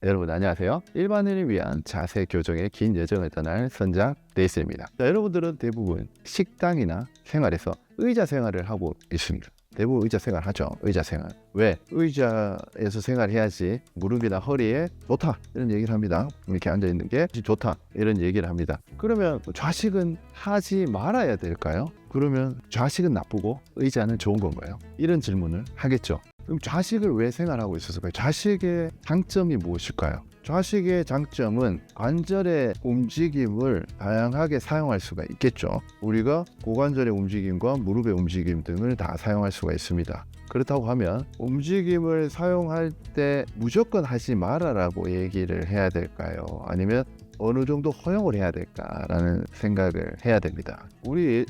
여러분 안녕하세요. 일반인을 위한 자세 교정의 긴 여정을 떠날 선장 데이스입니다. 여러분들은 대부분 식당이나 생활에서 의자 생활을 하고 있습니다. 대부분 의자 생활 하죠. 의자 생활. 왜? 의자에서 생활해야지 무릎이나 허리에 좋다 이런 얘기를 합니다. 이렇게 앉아있는 게 좋다 이런 얘기를 합니다. 그러면 좌식은 하지 말아야 될까요? 그러면 좌식은 나쁘고 의자는 좋은 건가요? 이런 질문을 하겠죠. 그럼 좌식을 왜 생활하고 있었을까요? 좌식의 장점이 무엇일까요? 좌식의 장점은 관절의 움직임을 다양하게 사용할 수가 있겠죠. 우리가 고관절의 움직임과 무릎의 움직임 등을 다 사용할 수가 있습니다. 그렇다고 하면 움직임을 사용할 때 무조건 하지 말아라고 얘기를 해야 될까요? 아니면 어느 정도 허용을 해야 될까라는 생각을 해야 됩니다.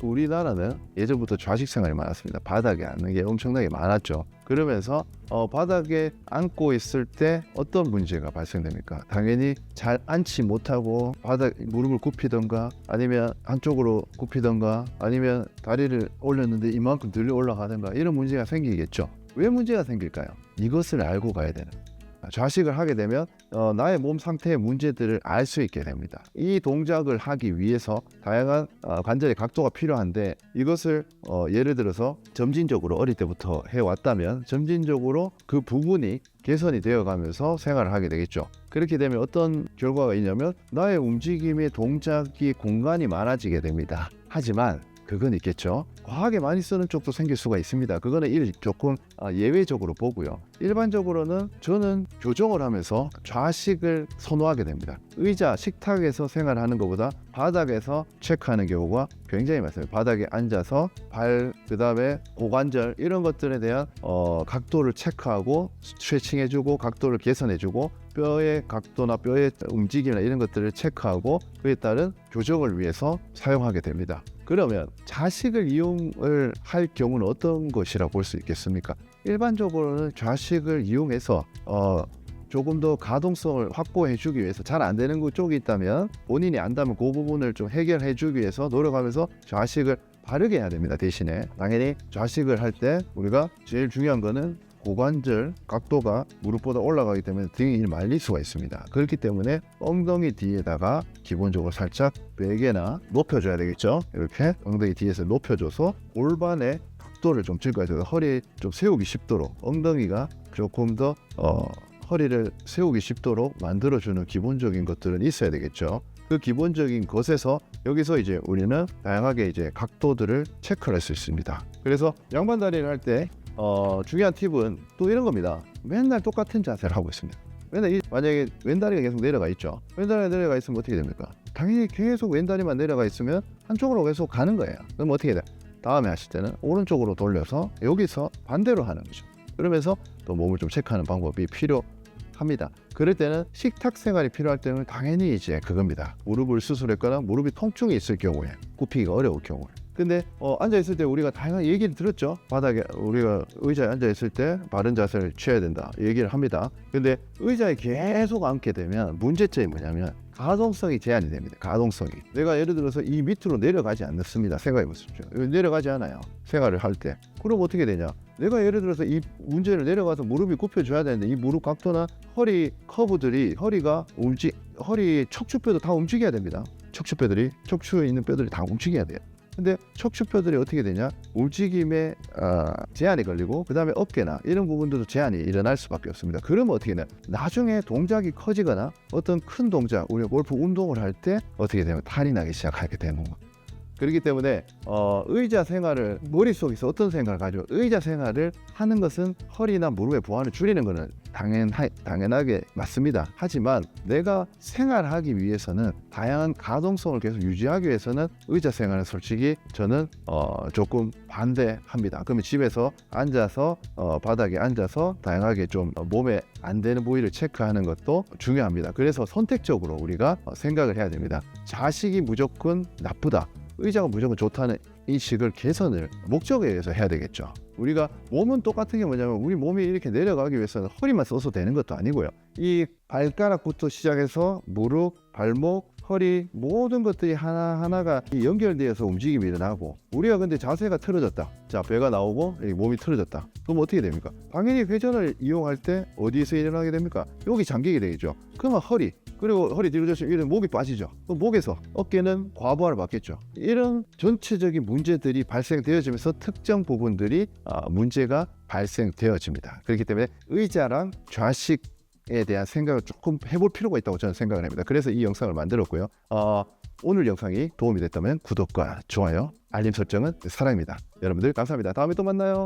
우리나라는 예전부터 좌식 생활이 많았습니다. 바닥에 앉는 게 엄청나게 많았죠. 그러면서 바닥에 앉고 있을 때 어떤 문제가 발생됩니까? 당연히 잘 앉지 못하고 무릎을 굽히던가 아니면 한쪽으로 굽히던가 아니면 다리를 올렸는데 이만큼 들려 올라가던가 이런 문제가 생기겠죠. 왜 문제가 생길까요? 이것을 알고 가야 되는 좌식을 하게 되면 나의 몸 상태의 문제들을 알 수 있게 됩니다. 이 동작을 하기 위해서 다양한 관절의 각도가 필요한데 이것을 예를 들어서 점진적으로 어릴 때부터 해왔다면 점진적으로 그 부분이 개선이 되어가면서 생활을 하게 되겠죠. 그렇게 되면 어떤 결과가 있냐면 나의 움직임의 동작이 공간이 많아지게 됩니다. 하지만 그건 있겠죠. 과하게 많이 쓰는 쪽도 생길 수가 있습니다. 그거는 조금 예외적으로 보고요. 일반적으로는 저는 교정을 하면서 좌식을 선호하게 됩니다. 의자, 식탁에서 생활하는 것보다 바닥에서 체크하는 경우가 굉장히 많습니다. 바닥에 앉아서 그 다음에 고관절 이런 것들에 대한 각도를 체크하고 스트레칭해주고 각도를 개선해주고 뼈의 각도나 뼈의 움직임이나 이런 것들을 체크하고 그에 따른 교정을 위해서 사용하게 됩니다. 그러면 좌식을 이용을 할 경우는 어떤 것이라고 볼 수 있겠습니까? 일반적으로는 좌식을 이용해서 조금 더 가동성을 확보해 주기 위해서 잘 안 되는 쪽이 있다면 본인이 안다면 그 부분을 좀 해결해 주기 위해서 노력하면서 좌식을 바르게 해야 됩니다. 대신에 당연히 좌식을 할 때 우리가 제일 중요한 거는 고관절 각도가 무릎보다 올라가기 때문에 등이 말릴 수가 있습니다. 그렇기 때문에 엉덩이 뒤에다가 기본적으로 살짝 베개나 높여줘야 되겠죠. 이렇게 엉덩이 뒤에서 높여줘서 골반의 각도를 좀 즐거워서 허리 좀 세우기 쉽도록 엉덩이가 조금 더 허리를 세우기 쉽도록 만들어주는 기본적인 것들은 있어야 되겠죠. 그 기본적인 것에서 여기서 이제 우리는 다양하게 이제 각도들을 체크할 수 있습니다. 그래서 양반 다리를 할 때 중요한 팁은 또 이런 겁니다. 맨날 똑같은 자세를 하고 있습니다. 맨날 만약에 왼다리가 계속 내려가 있죠. 왼다리가 내려가 있으면 어떻게 됩니까? 당연히 계속 왼다리만 내려가 있으면 한쪽으로 계속 가는 거예요. 그럼 어떻게 돼? 다음에 하실 때는 오른쪽으로 돌려서 여기서 반대로 하는 거죠. 그러면서 또 몸을 좀 체크하는 방법이 필요합니다. 그럴 때는 식탁 생활이 필요할 때는 당연히 이제 그겁니다. 무릎을 수술했거나 무릎이 통증이 있을 경우에 굽히기가 어려울 경우에 근데 앉아있을 때 우리가 다양한 얘기를 들었죠. 바닥에 우리가 의자에 앉아있을 때 바른 자세를 취해야 된다 얘기를 합니다. 근데 의자에 계속 앉게 되면 문제점이 뭐냐면 가동성이 제한이 됩니다. 가동성이 내가 예를 들어서 이 밑으로 내려가지 않습니다. 생각해 보십시오. 내려가지 않아요. 생활을 할 때. 그럼 어떻게 되냐, 내가 예를 들어서 이 문제를 내려가서 무릎이 굽혀줘야 되는데 이 무릎 각도나 허리 커브들이 허리 척추뼈도 다 움직여야 됩니다. 척추에 있는 뼈들이 다 움직여야 돼요. 근데 척추뼈들이 어떻게 되냐, 움직임에 제한이 걸리고 그 다음에 어깨나 이런 부분들도 제한이 일어날 수밖에 없습니다. 그러면 어떻게 되냐, 나중에 동작이 커지거나 어떤 큰 동작, 우리가 골프 운동을 할 때 어떻게 되면 탈이 나기 시작하게 되는 겁니다. 그렇기 때문에 의자 생활을 머릿속에서 어떤 생각을 가지고 의자 생활을 하는 것은 허리나 무릎의 부하를 줄이는 것은 당연하게 맞습니다. 하지만 내가 생활하기 위해서는 다양한 가동성을 계속 유지하기 위해서는 의자 생활은 솔직히 저는 조금 반대합니다. 그러면 집에서 앉아서 바닥에 앉아서 다양하게 좀 몸에 안 되는 부위를 체크하는 것도 중요합니다. 그래서 선택적으로 우리가 생각을 해야 됩니다. 좌식이 무조건 나쁘다, 의자가 무조건 좋다는 인식을 개선을 목적에 의해서 해야 되겠죠. 우리가 몸은 똑같은 게 뭐냐면 우리 몸이 이렇게 내려가기 위해서는 허리만 써서 되는 것도 아니고요. 이 발가락부터 시작해서 무릎, 발목, 허리 모든 것들이 하나하나가 연결되어서 움직임이 일어나고 우리가 근데 자세가 틀어졌다. 자, 배가 나오고 몸이 틀어졌다. 그럼 어떻게 됩니까? 당연히 회전을 이용할 때 어디에서 일어나게 됩니까? 여기 잠기게 되겠죠. 그러면 허리 그리고 허리 뒤로 젖히면 이런 목이 빠지죠. 그럼 목에서 어깨는 과부하를 받겠죠. 이런 전체적인 문제들이 발생되어지면서 특정 부분들이 문제가 발생되어집니다. 그렇기 때문에 의자랑 좌식에 대한 생각을 조금 해볼 필요가 있다고 저는 생각을 합니다. 그래서 이 영상을 만들었고요. 오늘 영상이 도움이 됐다면 구독과 좋아요, 알림 설정은 사랑입니다. 여러분들 감사합니다. 다음에 또 만나요.